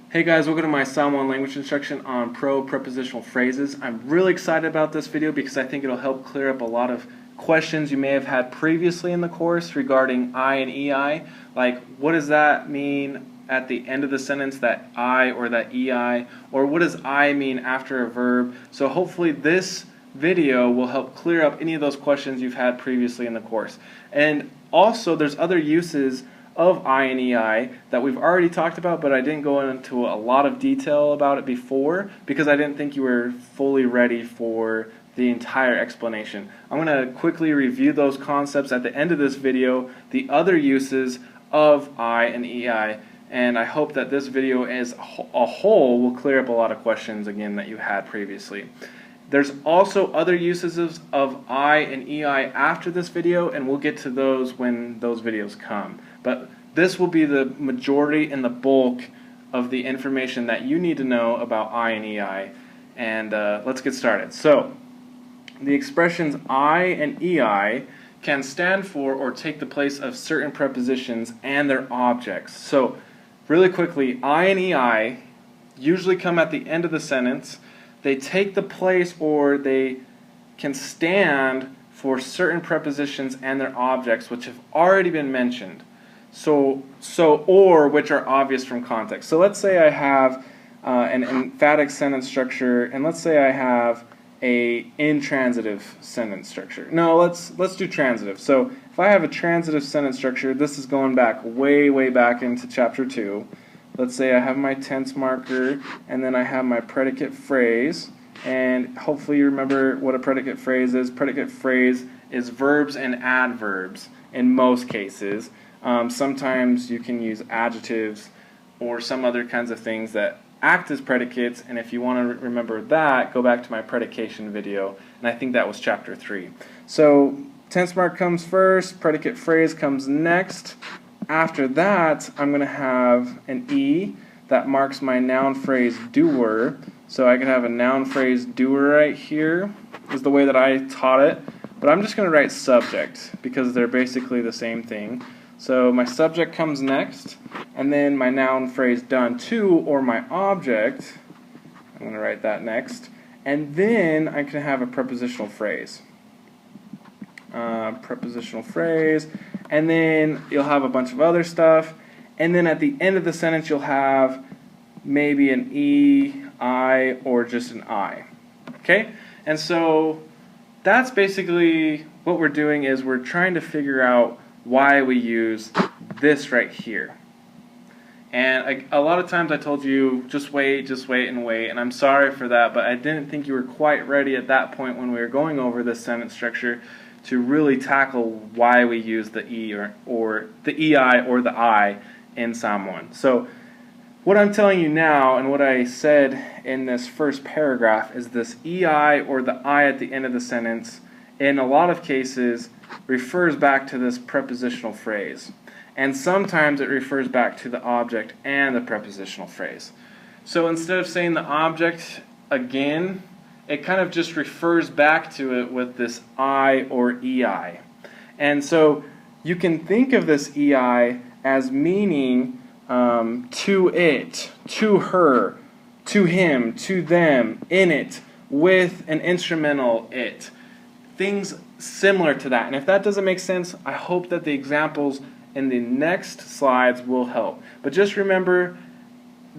Hey guys, welcome to my Samoan language instruction on pro-prepositional phrases. I'm really excited about this video because I think it'll help clear up a lot of questions you may have had previously in the course regarding I and EI. Like, what does that mean at the end of the sentence, that I or that EI? Or what does I mean after a verb? So hopefully this video will help clear up any of those questions you've had previously in the course. And also, there's other uses of I and EI that we've already talked about, but I didn't go into a lot of detail about it before because I didn't think you were fully ready for the entire explanation. I'm going to quickly review those concepts at the end of this video, the other uses of I and EI, and I hope that this video as a whole will clear up a lot of questions again that you had previously. There's also other uses of I and EI after this video, and we'll get to those when those videos come. But this will be the majority and the bulk of the information that you need to know about I and EI. And let's get started. So, the expressions I and EI can stand for or take the place of certain prepositions and their objects. So, really quickly, I and EI usually come at the end of the sentence. They take the place or they can stand for certain prepositions and their objects which have already been mentioned. Or which are obvious from context. So let's say I have an emphatic sentence structure, and let's say I have a intransitive sentence structure. No, let's do transitive. So if I have a transitive sentence structure, this is going back way back into chapter 2. Let's say I have my tense marker, and then I have my predicate phrase, and hopefully you remember what a predicate phrase is. Predicate phrase is verbs and adverbs in most cases. Sometimes you can use adjectives or some other kinds of things that act as predicates, and if you want to remember that, go back to my predication video, and I think that was chapter 3. So tense mark comes first, predicate phrase comes next. After that, I'm going to have an E that marks my noun phrase doer. So I could have a noun phrase doer right here, is the way that I taught it, but I'm just going to write subject because they're basically the same thing. So my subject comes next, and then my noun phrase done to, or my object, I'm going to write that next, and then I can have a prepositional phrase. Prepositional phrase, and then you'll have a bunch of other stuff, and then at the end of the sentence you'll have maybe an E, I, or just an I. Okay? And so that's basically what we're doing, is we're trying to figure out why we use this right here. And a lot of times I told you, just wait, and I'm sorry for that, but I didn't think you were quite ready at that point when we were going over this sentence structure to really tackle why we use the E or the EI or the I in Samoan. So what I'm telling you now, and what I said in this first paragraph, is this EI or the I at the end of the sentence, in a lot of cases, refers back to this prepositional phrase. And sometimes it refers back to the object and the prepositional phrase. So instead of saying the object again, it kind of just refers back to it with this I or EI. And so you can think of this EI as meaning to it, to her, to him, to them, in it, with an instrumental it. Things similar to that. And if that doesn't make sense, I hope that the examples in the next slides will help. But just remember,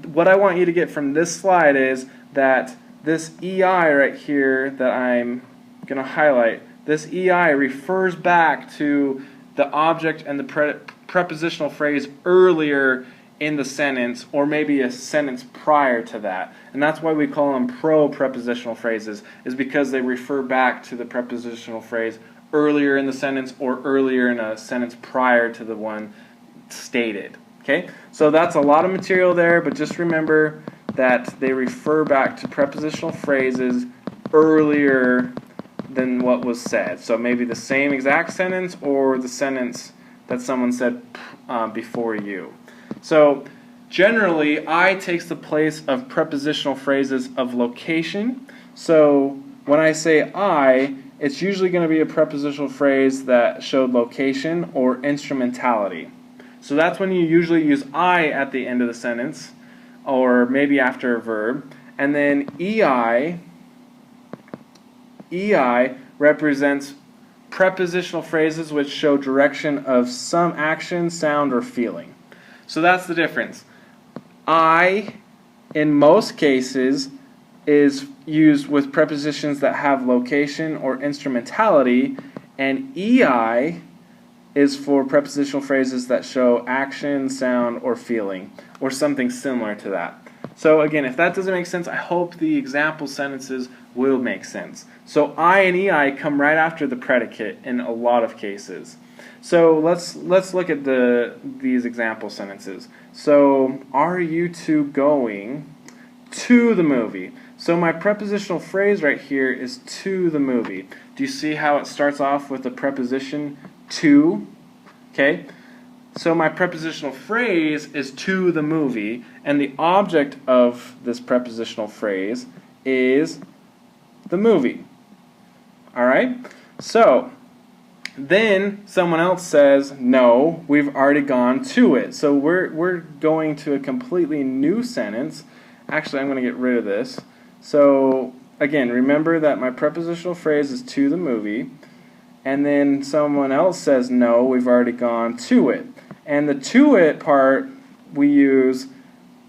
what I want you to get from this slide is that this EI right here that I'm going to highlight, this EI refers back to the object and the prepositional phrase earlier in the sentence, or maybe a sentence prior to that. And that's why we call them pro-prepositional phrases, is because they refer back to the prepositional phrase earlier in the sentence or earlier in a sentence prior to the one stated. Okay? So that's a lot of material there, but just remember that they refer back to prepositional phrases earlier than what was said. So maybe the same exact sentence or the sentence that someone said before you. So generally, I takes the place of prepositional phrases of location. So when I say I, it's usually going to be a prepositional phrase that showed location or instrumentality. So that's when you usually use I at the end of the sentence. or maybe after a verb. And then EI represents prepositional phrases which show direction of some action, sound, or feeling. So that's the difference. I, in most cases, is used with prepositions that have location or instrumentality, and EI is for prepositional phrases that show action, sound, or feeling, or something similar to that. So again, if that doesn't make sense, I hope the example sentences will make sense. So I and EI come right after the predicate in a lot of cases. So let's look at these example sentences. So, are you two going to the movie? So my prepositional phrase right here is to the movie. Do you see how it starts off with the preposition to? Okay? So my prepositional phrase is to the movie, and the object of this prepositional phrase is the movie. Alright? So, then someone else says, no, we've already gone to it. So we're going to a completely new sentence. Actually, I'm going to get rid of this. So, again, remember that my prepositional phrase is to the movie, and then someone else says, no, we've already gone to it. And the to it part we use,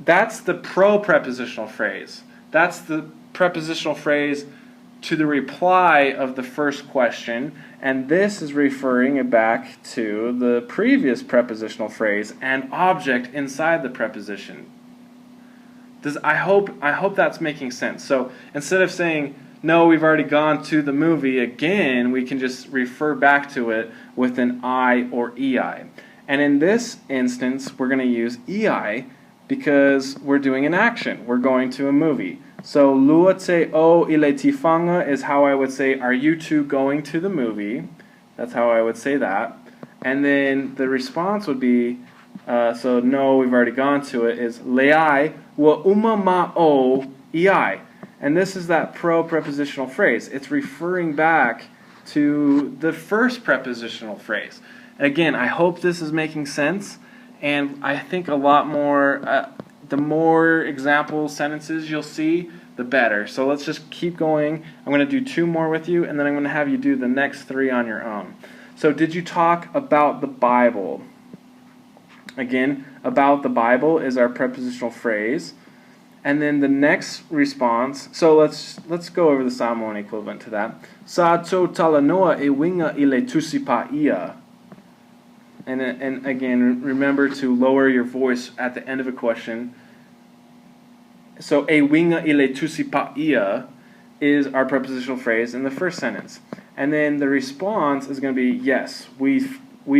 that's the pro-prepositional phrase. That's the prepositional phrase to the reply of the first question, and this is referring it back to the previous prepositional phrase and object inside the preposition. I hope that's making sense. So instead of saying, no, we've already gone to the movie, again, we can just refer back to it with an I or EI. And in this instance, we're going to use EI because we're doing an action. We're going to a movie. So, luate o ile tifanga is how I would say, are you two going to the movie? That's how I would say that. And then the response would be, so no, we've already gone to it, is leai wa uma ma o ei. And this is that pro-prepositional phrase. It's referring back to the first prepositional phrase. Again, I hope this is making sense, and I think a lot more, the more example sentences you'll see, the better. So let's just keep going. I'm going to do 2 more with you, and then I'm going to have you do the next 3 on your own. So did you talk about the Bible? Again, about the Bible is our prepositional phrase. And then the next response, so let's go over the Samoan equivalent to that. Sa to talanoa e winga ile tusipa ia. And again, remember to lower your voice at the end of a question. So, e winga ile tusipa ia is our prepositional phrase in the first sentence. And then the response is going to be, yes, we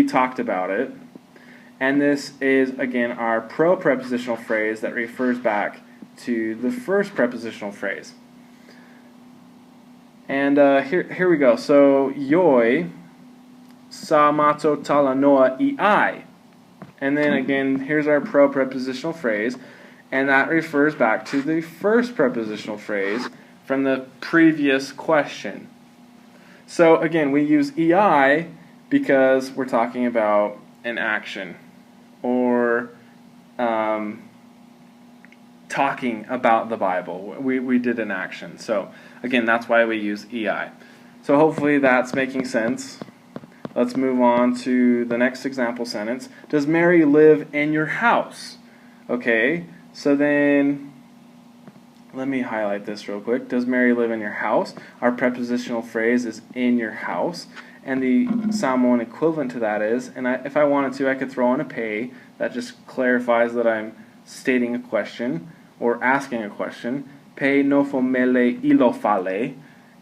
talked about it. And this is, again, our pro-prepositional phrase that refers back to the first prepositional phrase. And here we go. So, yoi sa mato talanoa ei. And then again, here's our pro-prepositional phrase, and that refers back to the first prepositional phrase from the previous question. So again, we use ei because we're talking about an action, or talking about the Bible. We did an action. So again, that's why we use ei. So hopefully that's making sense. Let's move on to the next example sentence. Does Mary live in your house? Okay, so then let me highlight this real quick. Does Mary live in your house? Our prepositional phrase is in your house. And the Samoan equivalent to that is, and if I wanted to, I could throw in a pei. That just clarifies that I'm stating a question or asking a question. Pei nofo mele ilo fale.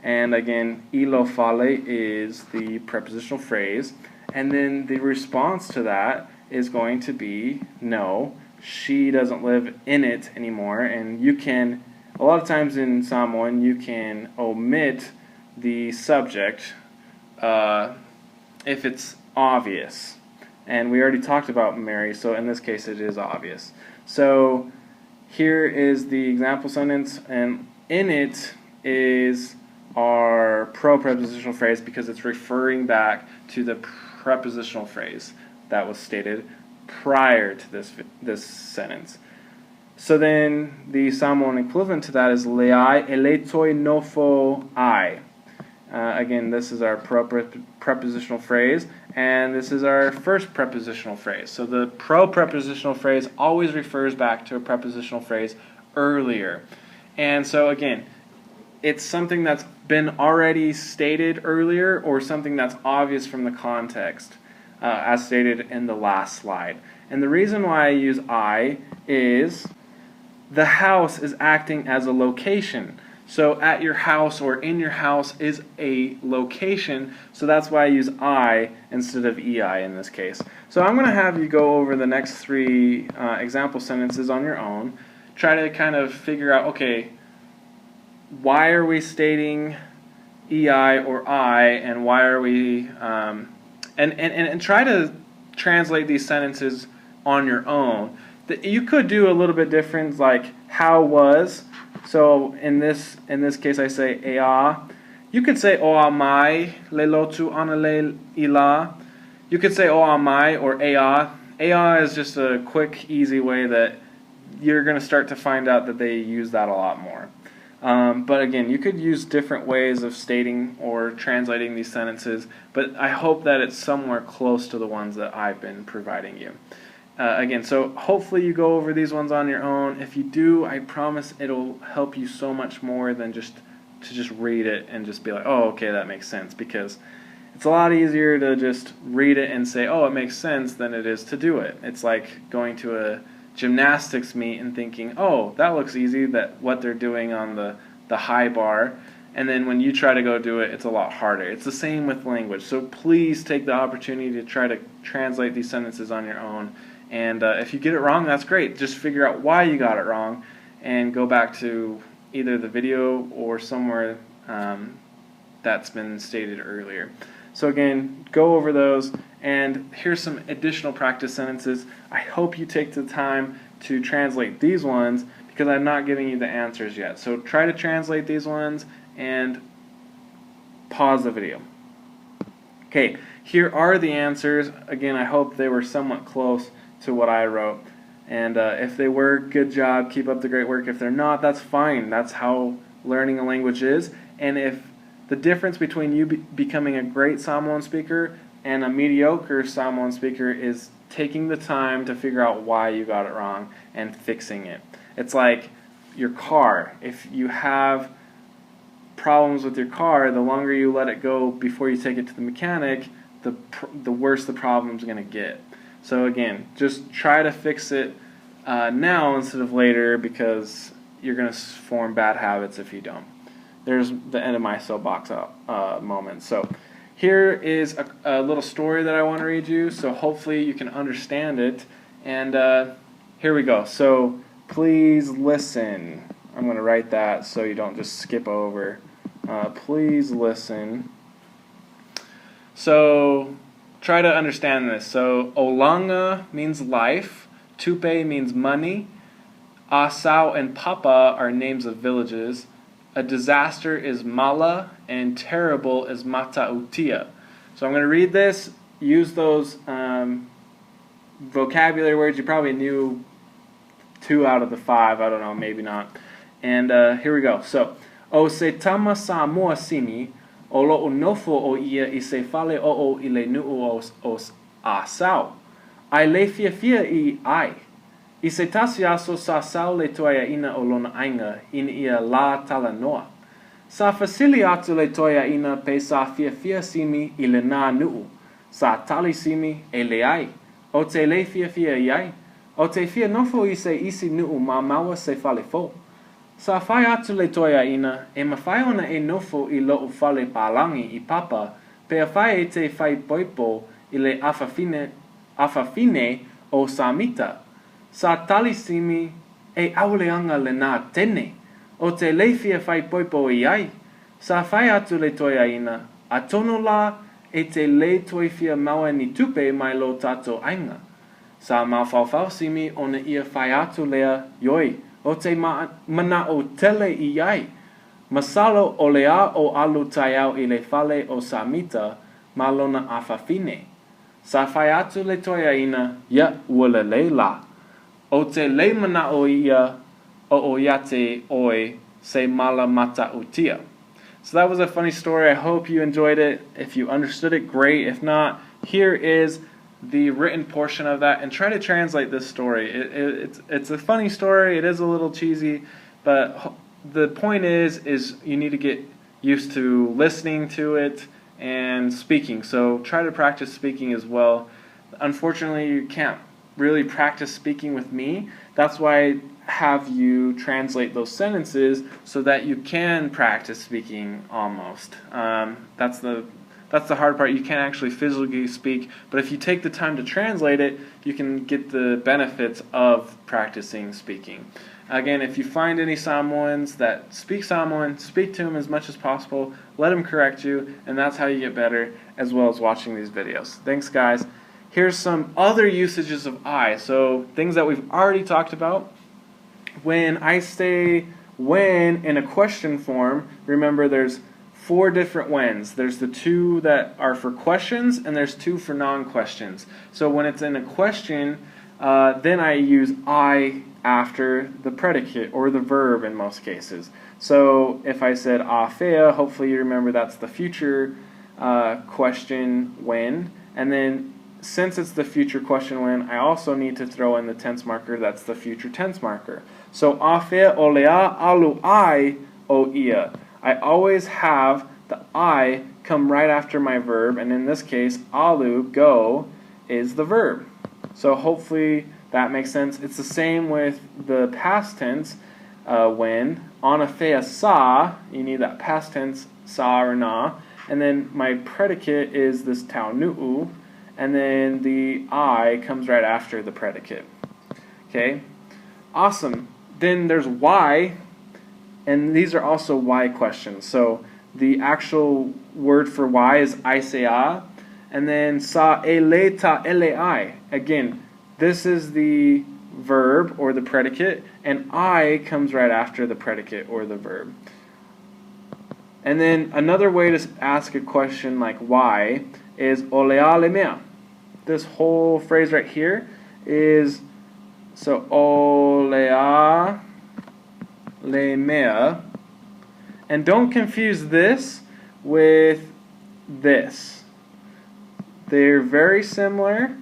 And again, ilo fale is the prepositional phrase. And then the response to that is going to be, no, she doesn't live in it anymore. And you can, a lot of times in Samoan, you can omit the subject if it's obvious. And we already talked about Mary, so in this case it is obvious. So here is the example sentence, and in it is our pro-prepositional phrase because it's referring back to the prepositional phrase that was stated prior to this sentence. So then the Samoan equivalent to that is leai eletoi nofo ai. Again, this is our prepositional phrase, and this is our first prepositional phrase. So the pro-prepositional phrase always refers back to a prepositional phrase earlier. And so again, it's something that's been already stated earlier or something that's obvious from the context, as stated in the last slide. And the reason why I use I is the house is acting as a location. So at your house or in your house is a location, so that's why I use I instead of EI in this case. So I'm going to have you go over the next three example sentences on your own. Try to kind of figure out, okay, why are we stating EI or I, and why are we, and try to translate these sentences on your own. You could do a little bit different, like how was. So in this case, I say ea. You could say oa mai le lotu ana le ila. You could say oa mai or ea. Ea is just a quick, easy way that you're going to start to find out that they use that a lot more. But again, you could use different ways of stating or translating these sentences, but I hope that it's somewhere close to the ones that I've been providing you. Again, so hopefully you go over these ones on your own. If you do, I promise it'll help you so much more than just read it and just be like, oh, okay, that makes sense, because it's a lot easier to just read it and say, oh, it makes sense, than it is to do it. It's like going to a gymnastics meet and thinking, oh, that looks easy, that what they're doing on the high bar, and then when you try to go do it, it's a lot harder. It's the same with language. So please take the opportunity to try to translate these sentences on your own. And if you get it wrong, that's great. Just figure out why you got it wrong and go back to either the video or somewhere that's been stated earlier. So again, go over those, and here's some additional practice sentences. I hope you take the time to translate these ones, because I'm not giving you the answers yet. So try to translate these ones and pause the video. Okay, here are the answers. Again, I hope they were somewhat close to what I wrote, and if they were, good job, keep up the great work. If they're not, that's fine. That's how learning a language is. And if the difference between you becoming a great Samoan speaker and a mediocre Samoan speaker is taking the time to figure out why you got it wrong and fixing it. It's like your car. If you have problems with your car, the longer you let it go before you take it to the mechanic, the worse the problem's going to get. So again, just try to fix it now instead of later, because you're going to form bad habits if you don't. There's the end of my soapbox moment. So here is a little story that I want to read you, so hopefully you can understand it. And here we go. So please listen. I'm going to write that so you don't just skip over. Please listen. So try to understand this. So Olanga means life, Tupe means money, Asau and Papa are names of villages, a disaster is Mala, and terrible is Matautia. So I'm going to read this, use those vocabulary words. You probably knew 2 out of the 5, I don't know, maybe not. And here we go. So, O se tama Samoa sini, o lo nofo o ia I se fale o I le nuu os asau. Ai le fia I ai. I se tasiaso sa sau le toia ina o lona ainga in ia la talanoa. Sa fasili atu le toia ina pe sa fia simi I le na nuu. Sa tali simi e le ai. O te le fia I ai. O te fia nofo I se isi nuu ma maua se fale fo. Sa fai atu le toia ina, e mawhai ona e nofo I lo fale palangi I papa, pe a fai e te fai poipo I le afafine o samita. Sa talisimi e auleanga le nā tene, o te leifia fai poipo I ai. Sa fai atu le toia ina, a tono la e te le toifia maua ni tupe mai lo tato ainga. Sa mawhawhau simi ona ia fai atu lea yoi, o te mana o tele I ai. Masalo o lea o alu taiau I le fale o samita, malona afafine. Sa fai atu le toia ina, ia ua le la. O te le mana'o ia o'oiate oi se mala mata utia. So that was a funny story. I hope you enjoyed it. If you understood it, great. If not, here is the written portion of that, and try to translate this story. It's a funny story. It is a little cheesy, but the point is you need to get used to listening to it and speaking. So try to practice speaking as well. Unfortunately, you can't really practice speaking with me. That's why I have you translate those sentences so that you can practice speaking almost. That's the hard part. You can't actually physically speak, but if you take the time to translate it, you can get the benefits of practicing speaking. Again, if you find any Samoans that speak Samoan, speak to them as much as possible, let them correct you, and that's how you get better, as well as watching these videos. Thanks, guys. Here's some other usages of I. So things that we've already talked about. When I say when in a question form, remember there's 4 different whens. There's the 2 that are for questions, and there's 2 for non-questions. So when it's in a question, then I use I after the predicate or the verb in most cases. So if I said afea, hopefully you remember that's the future question when. And then since it's the future question when, I also need to throw in the tense marker. That's the future tense marker. So afea olea alu I o ia. I always have the I come right after my verb, and in this case, alu, go, is the verb. So hopefully that makes sense. It's the same with the past tense when. Anafea sa, you need that past tense, sa or na. And then my predicate is this tau nu'u, and then the I comes right after the predicate. Okay? Awesome. Then there's why, and these are also why questions. So the actual word for why is aisea, and then sa ele ta elei. Again, this is the verb or the predicate, and I comes right after the predicate or the verb. And then another way to ask a question like why is olea le mea. This whole phrase right here is, so olea le mea. And don't confuse this with this. They're very similar.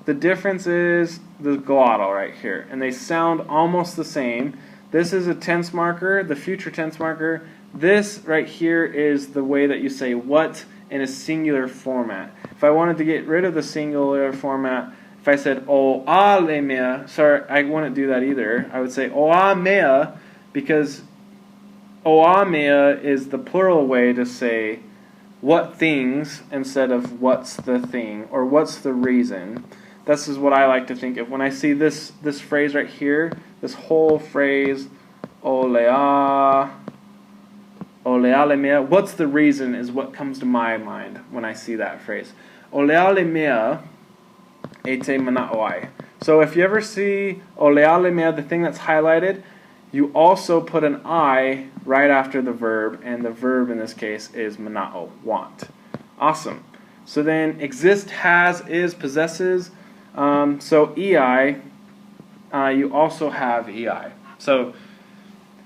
The difference is the glottal right here, and they sound almost the same. This is a tense marker, the future tense marker. This right here is the way that you say what in a singular format. If I wanted to get rid of the singular format, if I said o a le mea, sorry, I wouldn't do that either. I would say o a mea, because o a mea is the plural way to say what things instead of what's the thing or what's the reason. This is what I like to think of when I see this phrase right here. This whole phrase, olea le mea. What's the reason is what comes to my mind when I see that phrase. Olea le mea ete mana'oi. So if you ever see olea le mea, the thing that's highlighted, you also put an I right after the verb, and the verb in this case is mana'o, want. Awesome. So then exist, has, is, possesses. So ei, you also have ei. So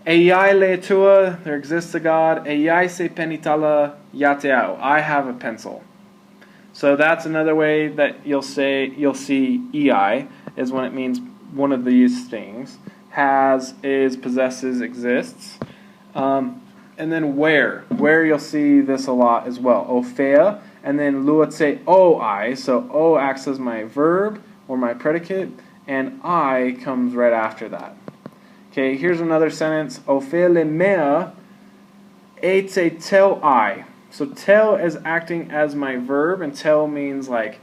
eiai le tua, there exists a God. Eiai se penitala yateao, I have a pencil. So that's another way that you'll see ei is when it means one of these things. Has, is, possesses, exists. And then where you'll see this a lot as well. Ofea, and then luatse oi, so o acts as my verb or my predicate, and I comes right after that. Okay, here's another sentence. Ofea le mea ete tel I. So tel is acting as my verb, and tel means like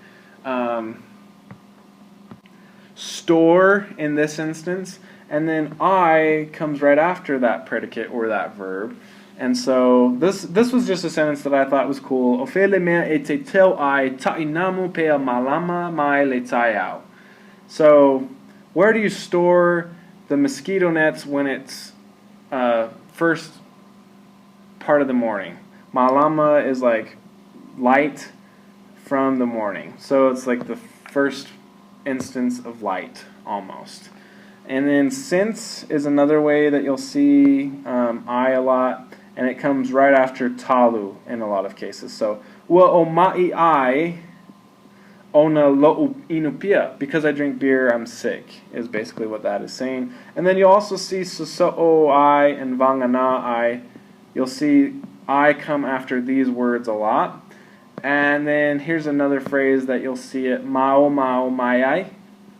store in this instance. And then I comes right after that predicate or that verb. And so this was just a sentence that I thought was cool. Ofea le mea ete tel I ta'inamu pea malama mai le taiao. So where do you store the mosquito nets when it's first part of the morning? Malama is like light from the morning. So it's like the first instance of light almost. And then since is another way that you'll see I a lot, and it comes right after talu in a lot of cases. So, ua o ma'i ai ona lo'u inupia, because I drink beer, I'm sick, is basically what that is saying. And then you'll also see suso'o ai and vangana ai. You'll see I come after these words a lot. And then here's another phrase that you'll see it, mao mao mai ai.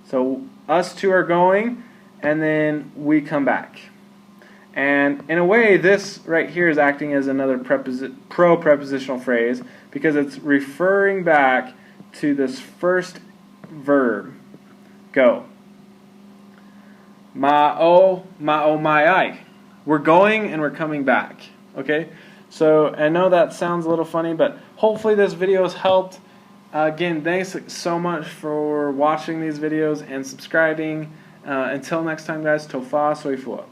So us two are going, and then we come back. And in a way, this right here is acting as another pro-prepositional phrase, because it's referring back to this first verb, go. Ma'o mai ai. We're going and we're coming back. Okay? So I know that sounds a little funny, but hopefully this video has helped. Again, thanks so much for watching these videos and subscribing. Until next time, guys, tofa soifua.